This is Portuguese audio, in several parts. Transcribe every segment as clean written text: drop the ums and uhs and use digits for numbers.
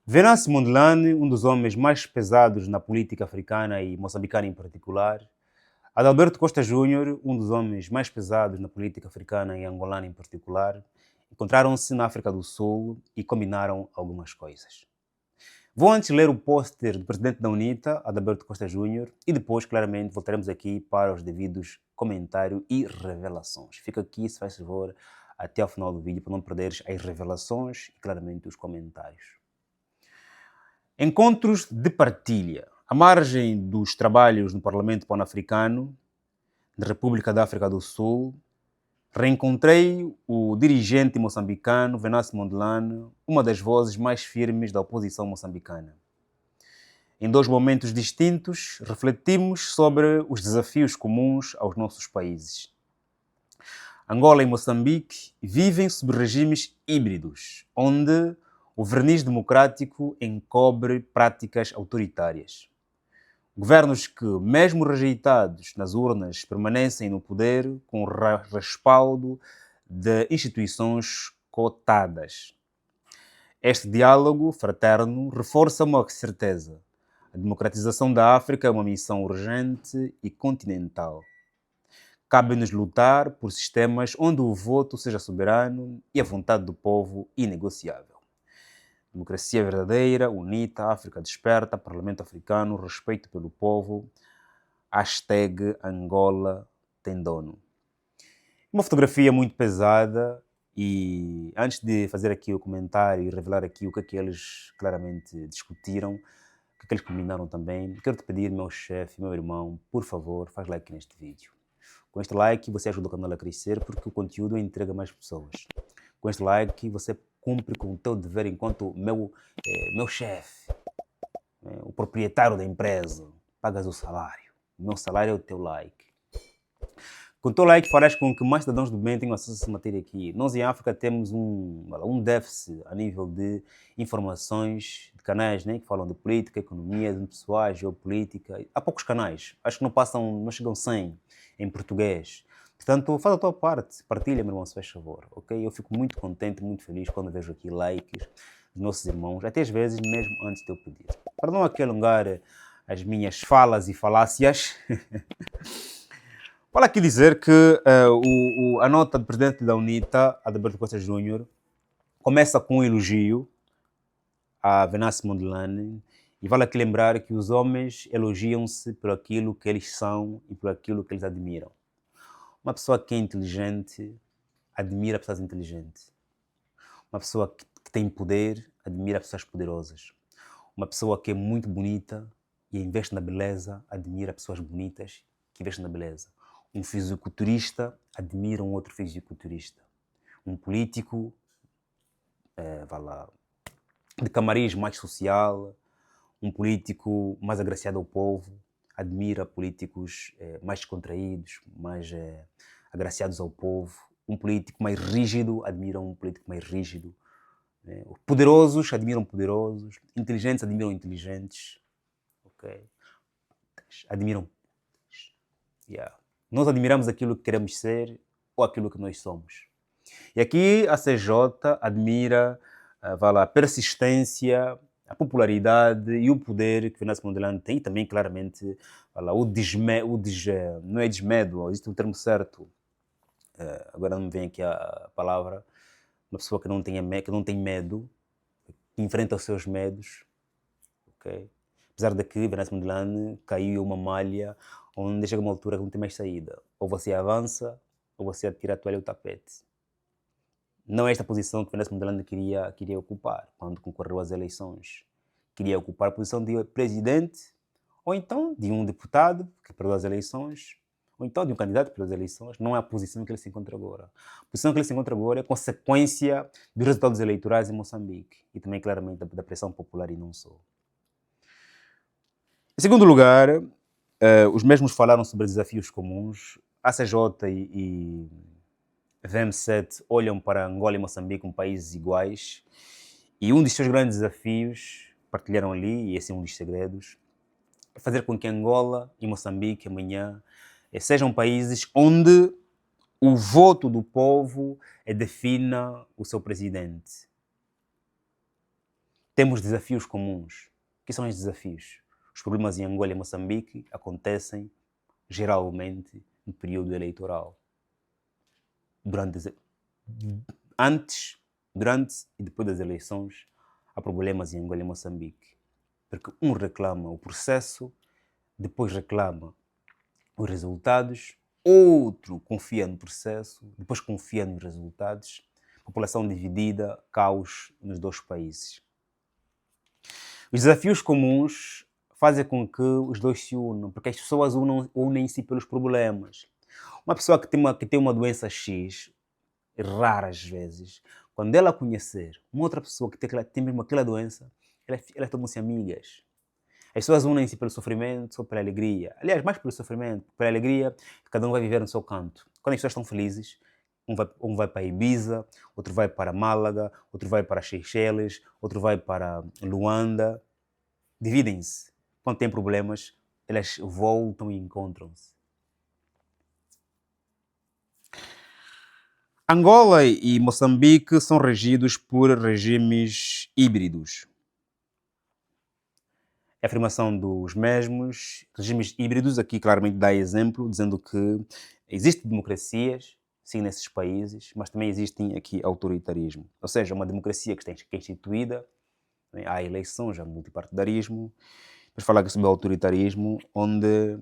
Venance Mondlane, um dos homens mais pesados na política africana e moçambicana em particular. Adalberto Costa Júnior, um dos homens mais pesados na política africana e angolana em particular, encontraram-se na África do Sul e combinaram algumas coisas. Vou antes ler o póster do presidente da UNITA, Adalberto Costa Júnior, e depois, claramente, voltaremos aqui para os devidos comentários e revelações. Fica aqui, se faz favor, até ao final do vídeo para não perderes as revelações e, claramente, os comentários. Encontros de partilha. À margem dos trabalhos no Parlamento Pan-Africano, da República da África do Sul, reencontrei o dirigente moçambicano Venance Mondlane, uma das vozes mais firmes da oposição moçambicana. Em dois momentos distintos, refletimos sobre os desafios comuns aos nossos países. Angola e Moçambique vivem sob regimes híbridos, onde o verniz democrático encobre práticas autoritárias. Governos que, mesmo rejeitados nas urnas, permanecem no poder com respaldo de instituições cotadas. Este diálogo fraterno reforça uma certeza. A democratização da África é uma missão urgente e continental. Cabe-nos lutar por sistemas onde o voto seja soberano e a vontade do povo inegociável. Democracia verdadeira, UNITA, África desperta, Parlamento Africano, respeito pelo povo, #Angola tem dono. Uma fotografia muito pesada e antes de fazer aqui o comentário e revelar aqui o que eles claramente discutiram, o que eles combinaram também, quero te pedir, meu chefe, meu irmão, por favor, faz like neste vídeo. Com este like você ajuda o canal a crescer porque o conteúdo entrega mais pessoas. Com este like você cumpre com o teu dever enquanto meu chefe, o proprietário da empresa. Pagas o salário. O meu salário é o teu like. Com o teu like farás com que mais cidadãos do bem tenham acesso a essa matéria aqui. Nós em África temos um déficit a nível de informações de canais, né, que falam de política, economia, de pessoais, geopolítica. Há poucos canais. Acho que não chegam 100 em português. Portanto, faz a tua parte, partilha, meu irmão, se faz favor, ok? Eu fico muito contente, muito feliz quando vejo aqui likes dos nossos irmãos, até às vezes mesmo antes de eu pedir. Para não aqui alongar as minhas falas e falácias, vale aqui dizer que a nota do presidente da UNITA, Adalberto Costa Júnior, começa com um elogio a Venance Mondlane e vale aqui lembrar que os homens elogiam-se por aquilo que eles são e por aquilo que eles admiram. Uma pessoa que é inteligente admira pessoas inteligentes. Uma pessoa que tem poder admira pessoas poderosas. Uma pessoa que é muito bonita e investe na beleza admira pessoas bonitas que investem na beleza. Um fisiculturista admira um outro fisiculturista. Um político de camarismo mais social, um político mais agraciado ao povo, admira políticos mais descontraídos, mais agraciados ao povo. Um político mais rígido admira um político mais rígido. Poderosos admiram poderosos. Inteligentes admiram inteligentes. Okay? Admiram. Yeah. Nós admiramos aquilo que queremos ser ou aquilo que nós somos. E aqui a CJ admira a persistência, a popularidade e o poder que Venance Mondlane tem e também, claramente, não é desmedo, existe um termo certo, agora não me vem aqui a palavra, uma pessoa que não tem medo, que enfrenta os seus medos, okay? Apesar de que Venance Mondlane caiu uma malha onde chega uma altura que não tem mais saída. Ou você avança, ou você atira a toalha ao tapete. Não é esta posição que Venance Mondlane queria ocupar quando concorreu às eleições. Queria ocupar a posição de presidente, ou então de um deputado que perdeu as eleições, ou então de um candidato que perdeu as eleições. Não é a posição que ele se encontra agora. A posição que ele se encontra agora é consequência dos resultados eleitorais em Moçambique e também, claramente, da pressão popular e não só. Em segundo lugar, os mesmos falaram sobre desafios comuns. A CJ e VM7 olham para Angola e Moçambique como países iguais e um dos seus grandes desafios, partilharam ali, e esse é um dos segredos, é fazer com que Angola e Moçambique amanhã sejam países onde o voto do povo defina o seu presidente. Temos desafios comuns. O que são os desafios? Os problemas em Angola e Moçambique acontecem geralmente no período eleitoral. Antes, durante e depois das eleições, há problemas em Angola e Moçambique. Porque um reclama o processo, depois reclama os resultados, outro confia no processo, depois confia nos resultados. População dividida, caos nos dois países. Os desafios comuns fazem com que os dois se unam, porque as pessoas unem-se pelos problemas. Uma pessoa que tem uma doença X, raras vezes, quando ela conhecer uma outra pessoa que tem mesmo aquela doença, elas tornam-se amigas. As pessoas unem-se pelo sofrimento ou pela alegria. Aliás, mais pelo sofrimento, pela alegria, cada um vai viver no seu canto. Quando as pessoas estão felizes, um vai para Ibiza, outro vai para Málaga, outro vai para Seychelles, outro vai para Luanda. Dividem-se. Quando têm problemas, elas voltam e encontram-se. Angola e Moçambique são regidos por regimes híbridos. A afirmação dos mesmos regimes híbridos, aqui claramente dá exemplo, dizendo que existem democracias, sim, nesses países, mas também existem aqui autoritarismo. Ou seja, uma democracia que é instituída, né, há eleições, há multipartidarismo, mas falar sobre o autoritarismo, onde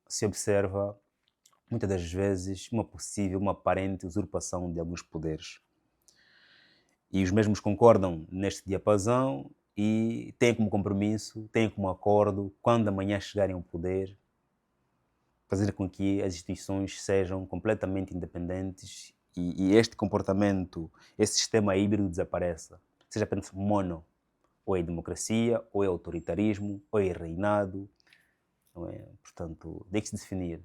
se observa, muitas das vezes, uma aparente usurpação de alguns poderes. E os mesmos concordam neste diapasão e têm como compromisso, têm como acordo, quando amanhã chegarem ao poder, fazer com que as instituições sejam completamente independentes e este comportamento, esse sistema híbrido desapareça. Seja apenas mono, ou é democracia, ou é autoritarismo, ou é reinado. Não é? Portanto, deixe-se definir.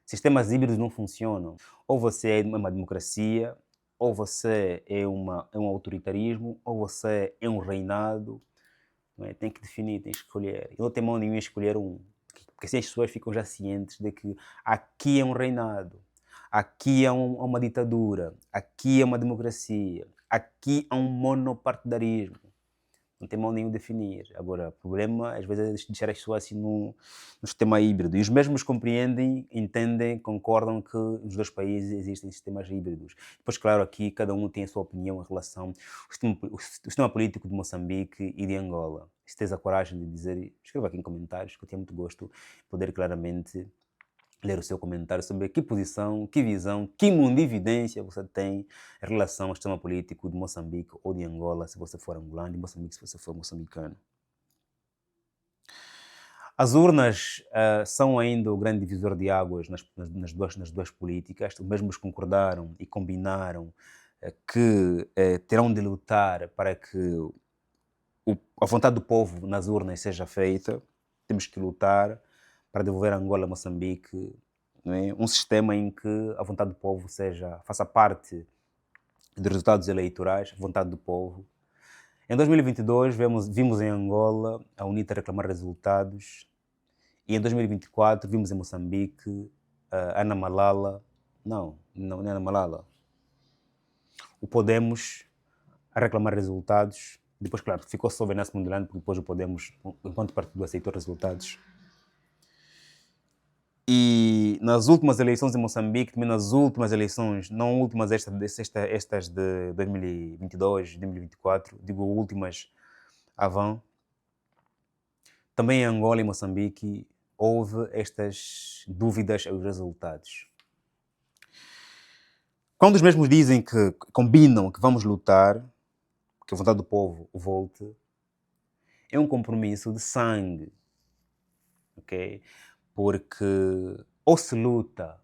Sistemas híbridos não funcionam. Ou você é uma democracia, ou você é um autoritarismo, ou você é um reinado. Não é? Tem que definir, tem que escolher. E não tem mão nenhuma em escolher um. Porque assim as pessoas ficam já cientes de que aqui é um reinado, aqui é uma ditadura, aqui é uma democracia, aqui é um monopartidarismo. Não tem mal nenhum definir. Agora, o problema, às vezes, é deixar as pessoas assim no sistema híbrido. E os mesmos compreendem, entendem, concordam que nos dois países existem sistemas híbridos. Depois, claro, aqui cada um tem a sua opinião em relação ao sistema político de Moçambique e de Angola. Se tens a coragem de dizer, escreva aqui em comentários, que eu tenho muito gosto de poder claramente ler o seu comentário sobre que posição, que visão, que mundividência você tem em relação ao sistema político de Moçambique ou de Angola, se você for angolano, de Moçambique, se você for moçambicano. As urnas são ainda o grande divisor de águas nas duas políticas. Os mesmos concordaram e combinaram que terão de lutar para que a vontade do povo nas urnas seja feita. Temos que lutar para devolver a Angola a Moçambique, não é? Um sistema em que a vontade do povo faça parte dos resultados eleitorais, a vontade do povo. Em 2022 vimos em Angola a UNITA reclamar resultados e em 2024 vimos em Moçambique Ana Malala, não é Ana Malala, o Podemos a reclamar resultados. Depois, claro, ficou só Venâncio Mondlane, porque depois o Podemos, enquanto partido, aceitou resultados. E nas últimas eleições em Moçambique, também nas últimas eleições, não últimas estas de 2022, 2024, digo últimas avant, também em Angola e Moçambique houve estas dúvidas aos resultados. Quando os mesmos dizem que combinam que vamos lutar, que a vontade do povo volte, é um compromisso de sangue, ok? Porque ou se luta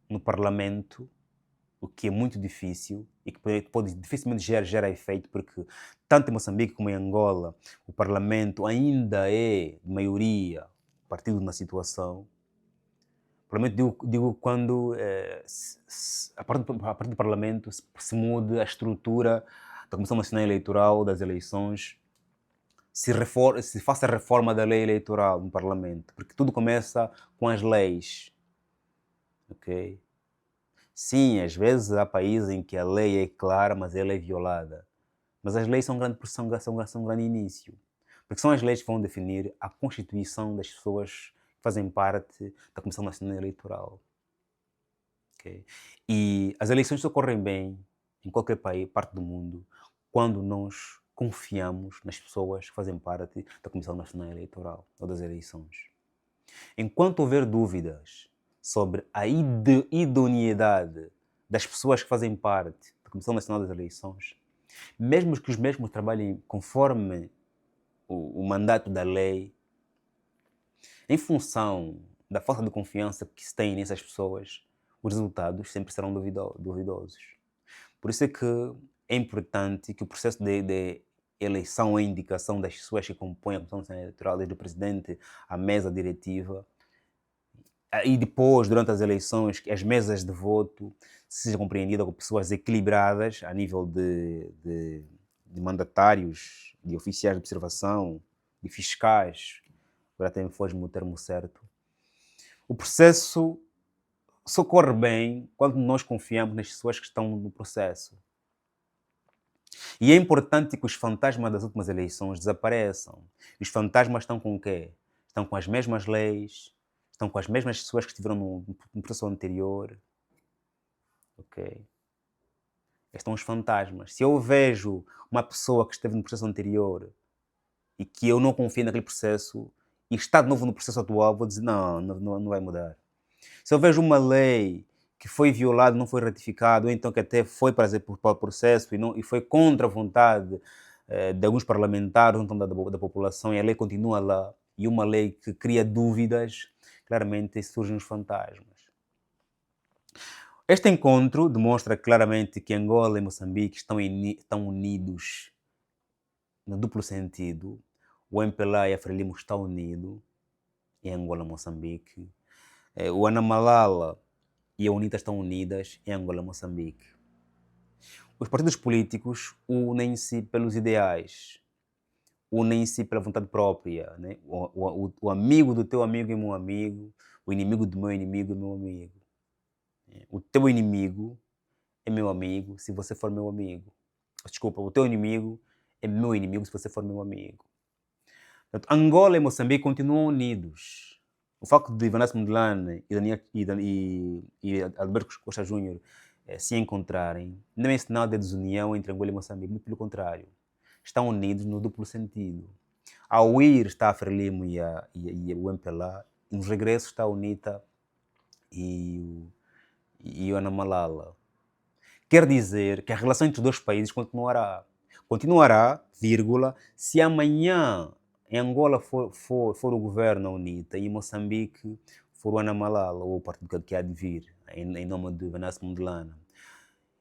no Parlamento, o que é muito difícil e que pode dificilmente gerar efeito, porque tanto em Moçambique como em Angola, o Parlamento ainda é, de maioria, partido na situação. O Parlamento, digo quando, a partir do Parlamento, se mude a estrutura da Comissão Nacional Eleitoral, das eleições, se faça a reforma da lei eleitoral no Parlamento, porque tudo começa com as leis, ok? Sim, às vezes há países em que a lei é clara, mas ela é violada. Mas as leis são um grande início, porque são as leis que vão definir a constituição das pessoas que fazem parte da Comissão Nacional Eleitoral. Ok? E as eleições ocorrem bem em qualquer país, parte do mundo, quando nós confiamos nas pessoas que fazem parte da Comissão Nacional Eleitoral ou das eleições. Enquanto houver dúvidas sobre a idoneidade das pessoas que fazem parte da Comissão Nacional das Eleições, mesmo que os mesmos trabalhem conforme o mandato da lei, em função da falta de confiança que se tem nessas pessoas, os resultados sempre serão duvidosos. Por isso é que é importante que o processo de eleição e indicação das pessoas que compõem a Comissão Nacional Eleitoral, desde o presidente à mesa diretiva, e depois, durante as eleições, que as mesas de voto sejam compreendidas com pessoas equilibradas a nível de mandatários, de oficiais de observação, de fiscais, agora até me foge-me o termo certo. O processo só corre bem quando nós confiamos nas pessoas que estão no processo. E é importante que os fantasmas das últimas eleições desapareçam. E os fantasmas estão com o quê? Estão com as mesmas leis, estão com as mesmas pessoas que estiveram no processo anterior. Ok? Estão os fantasmas. Se eu vejo uma pessoa que esteve no processo anterior e que eu não confio naquele processo e está de novo no processo atual, vou dizer, não vai mudar. Se eu vejo uma lei que foi violada, não foi ratificada, ou então que até foi para o processo e foi contra a vontade de alguns parlamentares, ou então da população, e a lei continua lá, e uma lei que cria dúvidas, claramente surgem os fantasmas. Este encontro demonstra claramente que Angola e Moçambique estão unidos no duplo sentido. O MPLA e a Frelimo estão unidos em Angola e Moçambique. O Anamalala e a UNITA estão unidas em Angola e Moçambique. Os partidos políticos unem-se pelos ideais, unem-se pela vontade própria. Né? O amigo do teu amigo é meu amigo, o inimigo do meu inimigo é meu amigo. O teu inimigo é meu amigo se você for meu amigo. Desculpa, o teu inimigo é meu inimigo se você for meu amigo. Portanto, Angola e Moçambique continuam unidos. O facto de Vanessa Mondlane e Alberto Costa Júnior se encontrarem não é sinal de desunião entre Angola e Moçambique, muito pelo contrário. Estão unidos no duplo sentido. Ao ir está a Frelimo e o MPLA, e no regresso está a UNITA e o Anamalala. Quer dizer que a relação entre os dois países continuará. Continuará, vírgula, se amanhã em Angola for o governo a UNITA e em Moçambique for o Anamalala, ou o partido que há de vir, em nome de Vanessa Mondlane.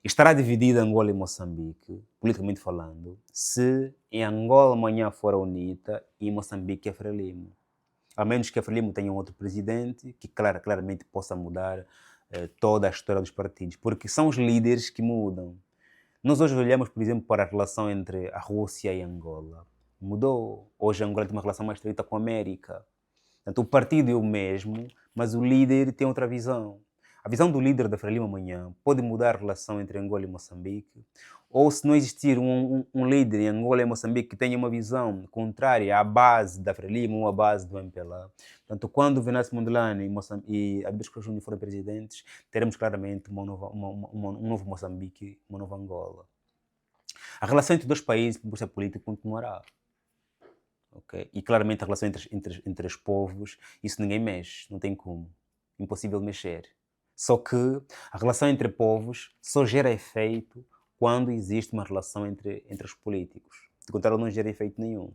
Estará dividida Angola e Moçambique, politicamente falando, se em Angola amanhã for a UNITA e em Moçambique a Frelimo. A menos que a Frelimo tenha um outro presidente que claramente possa mudar toda a história dos partidos, porque são os líderes que mudam. Nós hoje olhamos, por exemplo, para a relação entre a Rússia e Angola. Mudou. Hoje a Angola tem uma relação mais estreita com a América. Portanto, o partido é o mesmo, mas o líder tem outra visão. A visão do líder da Frelimo amanhã pode mudar a relação entre Angola e Moçambique, ou se não existir um líder em Angola e Moçambique que tenha uma visão contrária à base da Frelimo ou à base do MPLA. Portanto, quando Venâncio Mondlane e Alberto Costa Júnior forem presidentes, teremos claramente um novo Moçambique, uma nova Angola. A relação entre os dois países, por ser político, continuará. Okay? E claramente a relação entre os povos, isso ninguém mexe, não tem como. Impossível mexer. Só que a relação entre povos só gera efeito quando existe uma relação entre os políticos. De contrário, não gera efeito nenhum.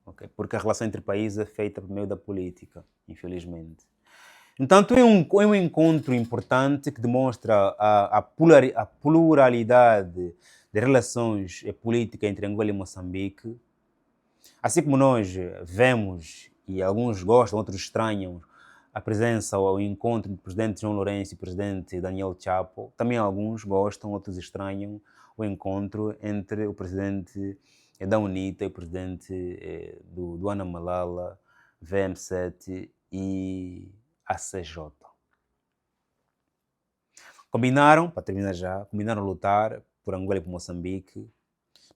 Okay? Porque a relação entre países é feita por meio da política, infelizmente. Então, é um encontro importante que demonstra a pluralidade de relações políticas entre Angola e Moçambique. Assim como nós vemos, e alguns gostam, outros estranham, a presença ou o encontro do presidente João Lourenço e o presidente Daniel Chapo, também alguns gostam, outros estranham o encontro entre o presidente da UNITA e o presidente do Anamalala, VM7 e ACJ. Combinaram, para terminar já, combinaram lutar por Angola e por Moçambique,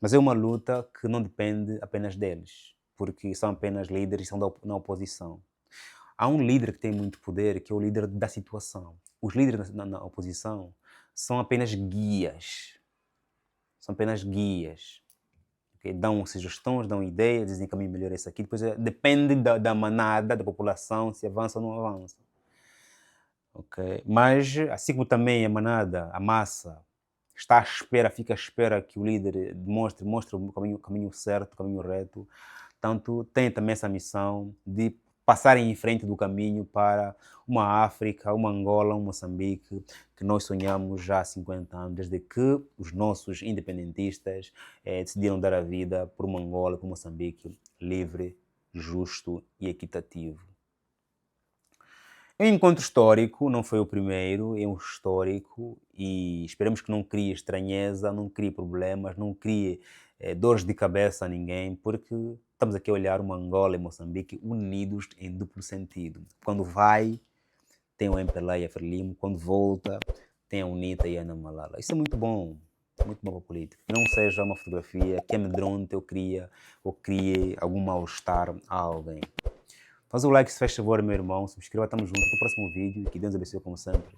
Mas é uma luta que não depende apenas deles, porque são apenas líderes e estão na oposição. Há um líder que tem muito poder, que é o líder da situação. Os líderes na oposição são apenas guias. São apenas guias. Okay? Dão sugestões, dão ideias, dizem que caminho melhor é esse aqui. Depois depende da manada, da população, se avança ou não avança. Okay? Mas, assim como também a manada, a massa, está à espera, fica à espera que o líder mostre o caminho certo, o caminho reto, tanto tem também essa missão de passarem em frente do caminho para uma África, uma Angola, um Moçambique, que nós sonhamos já há 50 anos, desde que os nossos independentistas decidiram dar a vida por uma Angola, por um Moçambique livre, justo e equitativo. É um encontro histórico, não foi o primeiro, é um histórico e esperemos que não crie estranheza, não crie problemas, não crie dores de cabeça a ninguém, porque estamos aqui a olhar uma Angola e Moçambique unidos em duplo sentido. Quando vai, tem o MPLA e a Frelimo, quando volta, tem a UNITA e a Ana Malala. Isso é muito bom para a política. Que não seja uma fotografia que amedronte ou crie algum mal-estar a alguém. Faz o like se faz favor, meu irmão. Subscreva, estamos juntos. Até o próximo vídeo e que Deus abençoe como sempre.